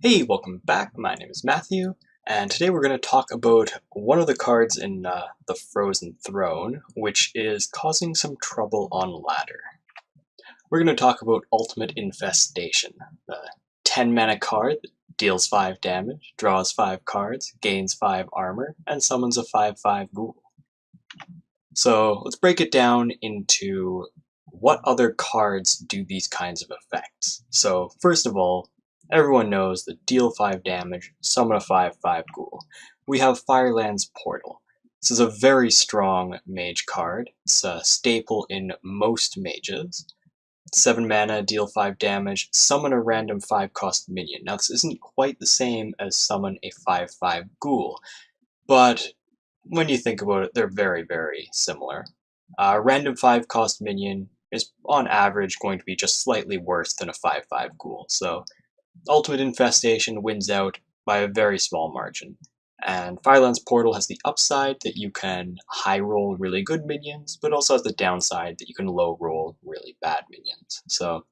Hey, welcome back. My name is Matthew, and today we're going to talk about one of the cards in the Frozen Throne, which is causing some trouble on ladder. We're going to talk about Ultimate Infestation, the 10 mana card that deals 5 damage, draws 5 cards, gains 5 armor, and summons a 5/5 ghoul. So let's break it down into what other cards do these kinds of effects. So first of all, everyone knows that deal 5 damage, summon a 5/5 ghoul. We have Firelands Portal. This is a very strong mage card. It's a staple in most mages. 7 mana, deal 5 damage, summon a random 5-cost minion. Now this isn't quite the same as summon a 5/5 ghoul, but when you think about it, they're very, very similar. A random 5-cost minion is on average going to be just slightly worse than a 5/5 ghoul, so Ultimate Infestation wins out by a very small margin. And Firelands Portal has the upside that you can high roll really good minions, but also has the downside that you can low roll really bad minions. So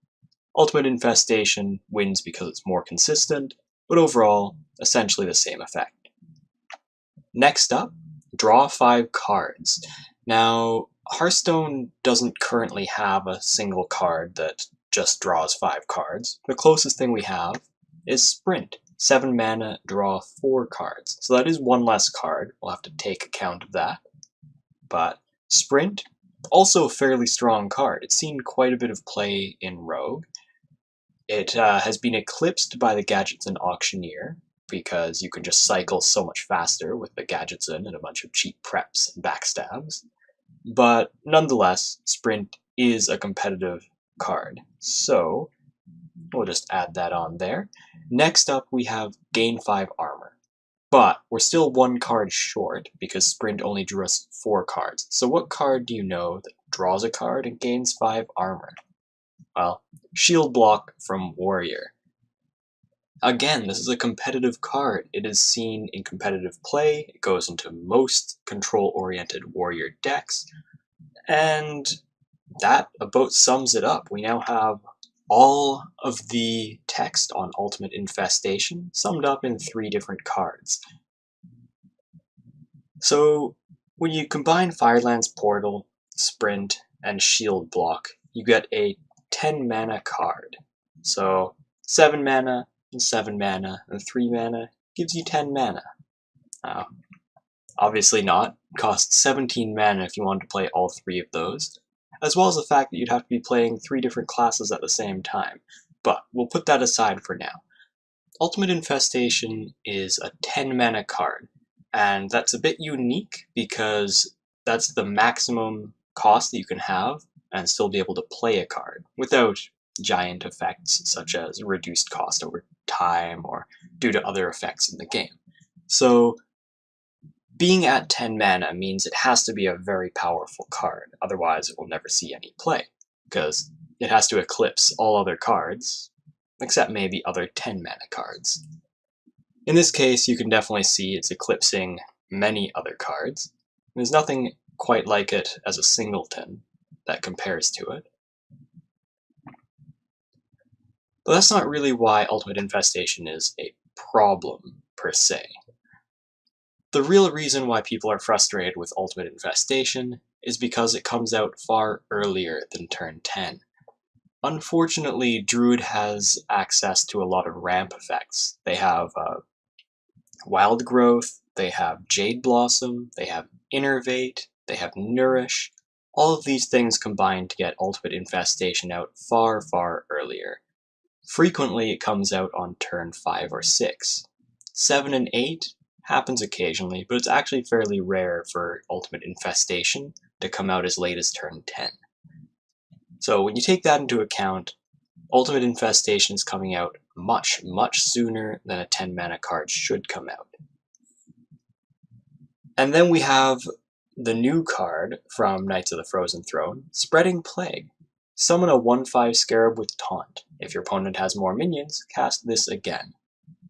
Ultimate Infestation wins because it's more consistent, but overall, essentially the same effect. Next up, draw 5 cards. Now, Hearthstone doesn't currently have a single card that just draws 5 cards. The closest thing we have is Sprint. 7 mana, draw 4 cards. So that is one less card. We'll have to take account of that. But Sprint, also a fairly strong card. It's seen quite a bit of play in Rogue. It has been eclipsed by the Gadgets and Auctioneer, because you can just cycle so much faster with the Gadgets in and a bunch of cheap preps and backstabs. But nonetheless, Sprint is a competitive card. So we'll just add that on there. Next up, we have gain 5 armor. But we're still 1 card short because Sprint only drew us 4 cards. So what card do you know that draws a card and gains 5 armor? Well, Shield Block from Warrior. Again, this is a competitive card. It is seen in competitive play. It goes into most control-oriented warrior decks. And that about sums it up. We now have all of the text on Ultimate Infestation summed up in 3 different cards. So when you combine Firelands Portal, Sprint, and Shield Block, you get a 10 mana card. So 7 mana, and 7 mana, and 3 mana gives you 10 mana. Obviously not. It costs 17 mana if you want to play all 3 of those, as well as the fact that you'd have to be playing 3 different classes at the same time. But we'll put that aside for now. Ultimate Infestation is a 10 mana card, and that's a bit unique because that's the maximum cost that you can have and still be able to play a card without giant effects such as reduced cost over time or due to other effects in the game. So being at 10 mana means it has to be a very powerful card, otherwise it will never see any play, because it has to eclipse all other cards, except maybe other 10 mana cards. In this case, you can definitely see it's eclipsing many other cards. There's nothing quite like it as a singleton that compares to it. But that's not really why Ultimate Infestation is a problem, per se. The real reason why people are frustrated with Ultimate Infestation is because it comes out far earlier than turn 10. Unfortunately, Druid has access to a lot of ramp effects. They have Wild Growth, they have Jade Blossom, they have Innervate, they have Nourish. All of these things combine to get Ultimate Infestation out far, far earlier. Frequently, it comes out on turn 5 or 6. 7 and 8 happens occasionally, but it's actually fairly rare for Ultimate Infestation to come out as late as turn 10. So when you take that into account, Ultimate Infestation is coming out much, much sooner than a 10 mana card should come out. And then we have the new card from Knights of the Frozen Throne, Spreading Plague. Summon a 1/5 Scarab with Taunt. If your opponent has more minions, cast this again.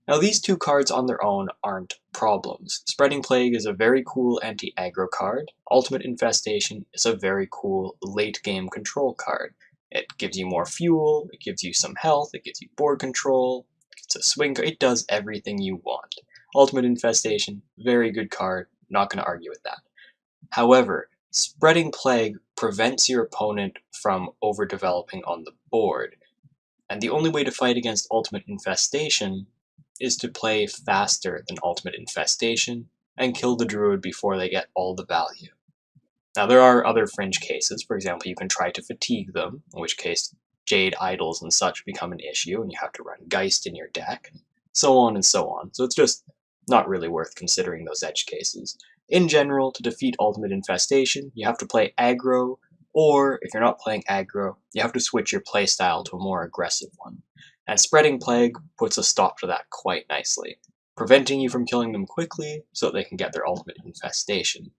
Now these 2 cards on their own aren't problems. Spreading Plague is a very cool anti-aggro card. Ultimate Infestation is a very cool late-game control card. It gives you more fuel, it gives you some health, it gives you board control, It's a swing card. It does everything you want. Ultimate Infestation, very good card. Not going to argue with that. However, Spreading Plague prevents your opponent from overdeveloping on the board. And the only way to fight against Ultimate Infestation is to play faster than Ultimate Infestation and kill the Druid before they get all the value. Now, there are other fringe cases. For example, you can try to fatigue them, in which case Jade Idols and such become an issue, and you have to run Geist in your deck, so on and so on. So it's just not really worth considering those edge cases. In general, to defeat Ultimate Infestation, you have to play aggro, or if you're not playing aggro, you have to switch your playstyle to a more aggressive one. And Spreading Plague puts a stop to that quite nicely, preventing you from killing them quickly so that they can get their Ultimate Infestation.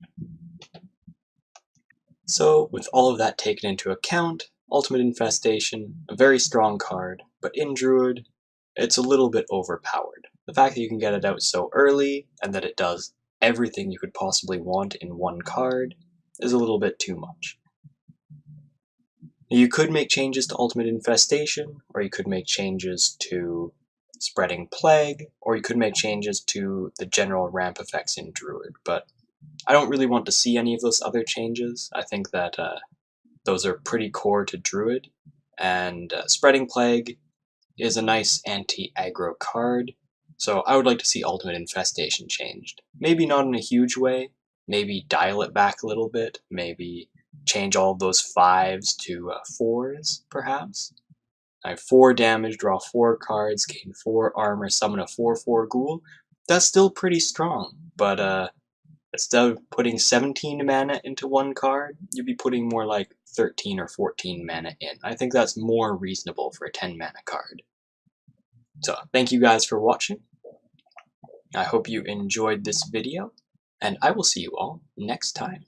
So, with all of that taken into account, Ultimate Infestation, a very strong card, but in Druid, it's a little bit overpowered. The fact that you can get it out so early, and that it does everything you could possibly want in one card, is a little bit too much. You could make changes to Ultimate Infestation, or you could make changes to Spreading Plague, or you could make changes to the general ramp effects in Druid, but I don't really want to see any of those other changes. I think that those are pretty core to Druid, and Spreading Plague is a nice anti-aggro card, so I would like to see Ultimate Infestation changed. Maybe not in a huge way, maybe dial it back a little bit, maybe change all of those 5s to 4s, perhaps. I have 4 damage, draw 4 cards, gain 4 armor, summon a 4/4 ghoul. That's still pretty strong, but instead of putting 17 mana into one card, you'd be putting more like 13 or 14 mana in. I think that's more reasonable for a 10 mana card. So, thank you guys for watching. I hope you enjoyed this video, and I will see you all next time.